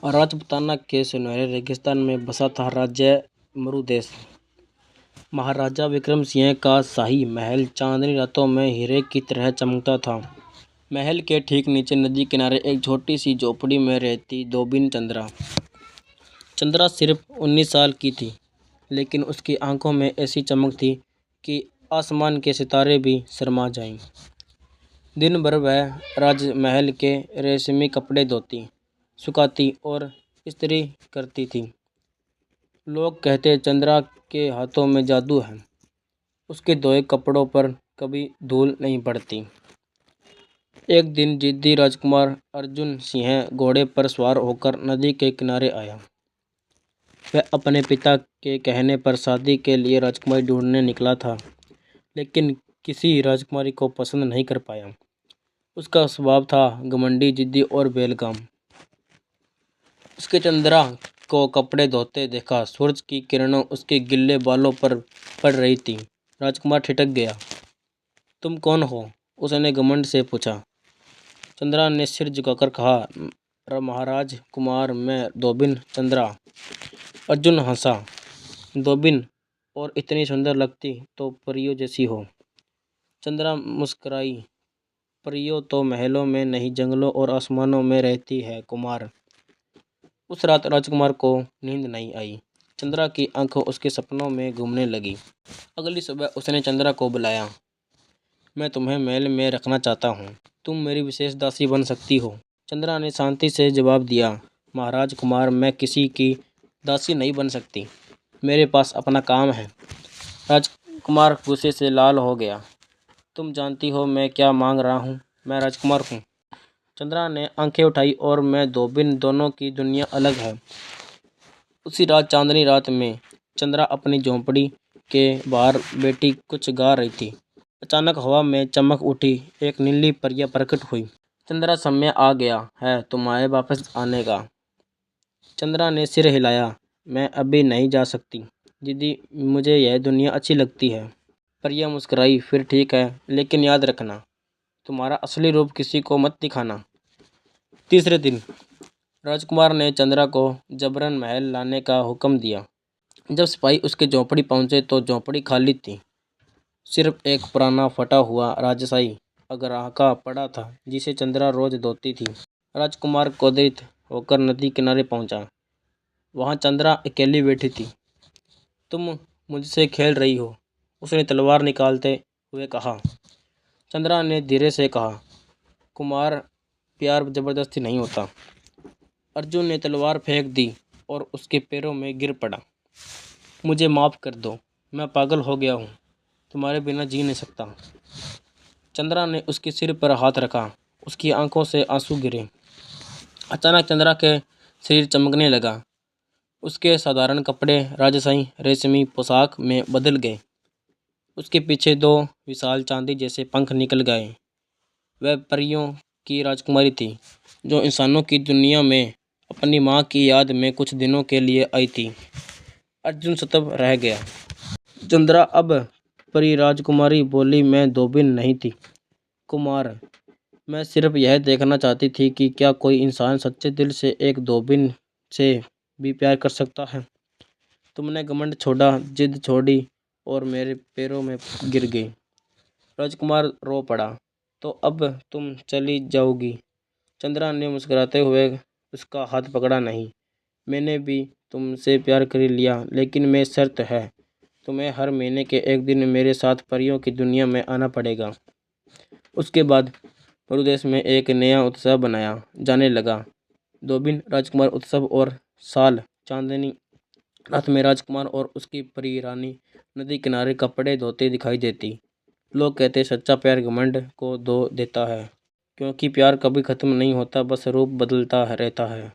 राजपूताना के सुनहरे रेगिस्तान में बसा था राज्य मरुदेश। महाराजा विक्रम सिंह का शाही महल चांदनी रातों में हीरे की तरह चमकता था। महल के ठीक नीचे नदी किनारे एक छोटी सी झोपड़ी में रहती धोबिन चंद्रा। चंद्रा सिर्फ 19 साल की थी, लेकिन उसकी आंखों में ऐसी चमक थी कि आसमान के सितारे भी शर्मा जाएं। दिन भर वह राजमहल के रेशमी कपड़े धोती, सुखाती और इस्त्री करती थी। लोग कहते चंद्रा के हाथों में जादू है। उसके धोए कपड़ों पर कभी धूल नहीं पड़ती। एक दिन जिद्दी राजकुमार अर्जुन सिंह घोड़े पर सवार होकर नदी के किनारे आया। वह अपने पिता के कहने पर शादी के लिए राजकुमारी ढूंढने निकला था, लेकिन किसी राजकुमारी को पसंद नहीं कर पाया। उसका स्वभाव था घमंडी, जिद्दी और बेलगाम। उसके चंद्रा को कपड़े धोते देखा। सूरज की किरणें उसके गिल्ले बालों पर पड़ रही थी। राजकुमार ठिठक गया। तुम कौन हो? उसने घमंड से पूछा। चंद्रा ने सिर झुकाकर कहा, महाराज कुमार, मैं धोबिन चंद्रा। अर्जुन हंसा। धोबिन, और इतनी सुंदर लगती तो परियों जैसी हो। चंद्रा मुस्कुराई। परियों तो महलों में नहीं, जंगलों और आसमानों में रहती है कुमार। उस रात राजकुमार को नींद नहीं आई। चंद्रा की आंखें उसके सपनों में घूमने लगी। अगली सुबह उसने चंद्रा को बुलाया। मैं तुम्हें महल में रखना चाहता हूँ। तुम मेरी विशेष दासी बन सकती हो। चंद्रा ने शांति से जवाब दिया, महाराज कुमार, मैं किसी की दासी नहीं बन सकती। मेरे पास अपना काम है। राजकुमार गुस्से से लाल हो गया। तुम जानती हो मैं क्या मांग रहा हूँ? मैं राजकुमार हूँ। चंद्रा ने आंखें उठाई। और मैं धोबिन, दोनों की दुनिया अलग है। उसी रात, चांदनी रात में, चंद्रा अपनी झोंपड़ी के बाहर बैठी कुछ गा रही थी। अचानक हवा में चमक उठी। एक नीली परियां प्रकट हुई। चंद्रा, समय आ गया है तुम्हारे वापस आने का। चंद्रा ने सिर हिलाया। मैं अभी नहीं जा सकती दीदी, मुझे यह दुनिया अच्छी लगती है। परियां मुस्कुराई। फिर ठीक है, लेकिन याद रखना, तुम्हारा असली रूप किसी को मत दिखाना। तीसरे दिन राजकुमार ने चंद्रा को जबरन महल लाने का हुक्म दिया। जब सिपाही उसके झोंपड़ी पहुंचे तो झोंपड़ी खाली थी। सिर्फ एक पुराना फटा हुआ राजशाही अगरखा पड़ा था, जिसे चंद्रा रोज धोती थी। राजकुमार क्रोधित होकर नदी किनारे पहुंचा। वहां चंद्रा अकेली बैठी थी। तुम मुझसे खेल रही हो, उसने तलवार निकालते हुए कहा। चंद्रा ने धीरे से कहा, कुमार, प्यार जबरदस्ती नहीं होता। अर्जुन ने तलवार फेंक दी और उसके पैरों में गिर पड़ा। मुझे माफ़ कर दो, मैं पागल हो गया हूँ, तुम्हारे बिना जी नहीं सकता। चंद्रा ने उसके सिर पर हाथ रखा। उसकी आंखों से आंसू गिरे। अचानक चंद्रा के शरीर चमकने लगा। उसके साधारण कपड़े राजशाही रेशमी पोशाक में बदल गए। उसके पीछे दो विशाल चांदी जैसे पंख निकल गए। वह परियों की राजकुमारी थी, जो इंसानों की दुनिया में अपनी माँ की याद में कुछ दिनों के लिए आई थी। अर्जुन स्तब्ध रह गया। चंद्रा अब परी राजकुमारी बोली, मैं धोबिन नहीं थी कुमार। मैं सिर्फ यह देखना चाहती थी कि क्या कोई इंसान सच्चे दिल से एक धोबिन से भी प्यार कर सकता है। तुमने घमंड छोड़ा, जिद छोड़ी और मेरे पैरों में गिर गई। राजकुमार रो पड़ा। तो अब तुम चली जाओगी? चंद्रा ने मुस्कुराते हुए उसका हाथ पकड़ा। नहीं, मैंने भी तुमसे प्यार कर लिया, लेकिन मेरी शर्त है, तुम्हें हर महीने के एक दिन मेरे साथ परियों की दुनिया में आना पड़ेगा। उसके बाद मरुदेश में एक नया उत्सव बनाया जाने लगा, धोबिन राजकुमार उत्सव। और साल चांदनी रात में राजकुमार और उसकी परी रानी नदी किनारे कपड़े धोते दिखाई देती। लोग कहते सच्चा प्यार घमंड को धो देता है, क्योंकि प्यार कभी खत्म नहीं होता, बस रूप बदलता रहता है।